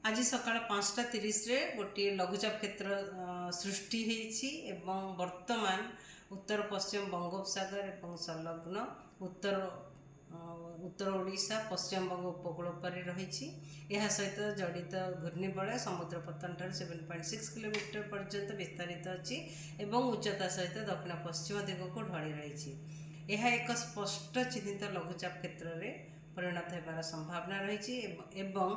आज सकाळ 5:30 रे गोटे लघुचाप क्षेत्र सृष्टि होईछि एवं वर्तमान उत्तर पश्चिम बंगोपसागर एवं संलग्न उत्तर उत्तर ओडिशा पश्चिम बंग उपकूल पर रही। यह सहित जड़ित घूर्णिबलय समुद्र पतन ठार 7.6 किलोमीटर पर्यंत विस्तारित अच्छी एवं उच्चता सहित दक्षिण पश्चिम दिग को ढली रही। यह एक स्पष्ट चिन्हित लघुचाप क्षेत्र में परिणत होबार संभावना रही एवं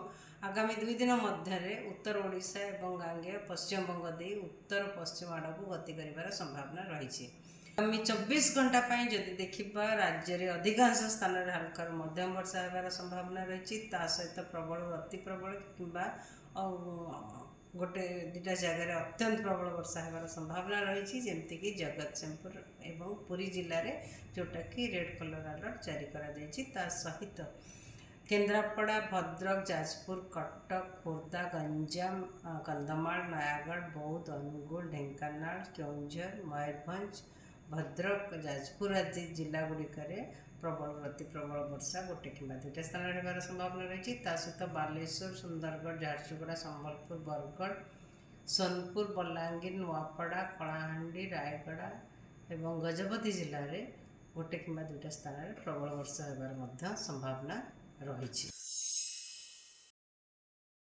आगामी 2 दिन मध्य उत्तर ओडिशा एवं गांगेय पश्चिम बंग दे उत्तर पश्चिम आड़ को गति कर संभावना रही। आगामी 24 घंटा जदि देखा राज्य में अधिकांश स्थान में हल्का मध्यम वर्षा होबार संभावना रही। सहित प्रबल अति प्रबल किंबा गोटे दुटा जगह अत्यंत प्रबल वर्षा होबार संभावना रही, जमतीक जगतसिंहपुर एवं पुरी जिले में जोटा कि रेड कलर अलर्ट जारी करा सहित केन्द्रापड़ा भद्रक जाजपुर कटक खोर्धा गंजाम कंधमाल नयागढ़ बौद्ध अनुगुल ढेंकानाल केउंझर मयूरभंज भद्रक जाजपुर आदि जिला गुड़िक प्रबल अति प्रबल वर्षा गोटे कि दुटा स्थान होबार संभावना रही। सहित बालेश्वर सुंदरगढ़ झारसुगुड़ा संबलपुर बरगढ़ सोनपुर बलांगीर नुआपड़ा कलाहांडी रायगड़ा एवं गजपति जिले में गोटे कि दुटा स्थान प्रबल वर्षा होबार संभावना रही।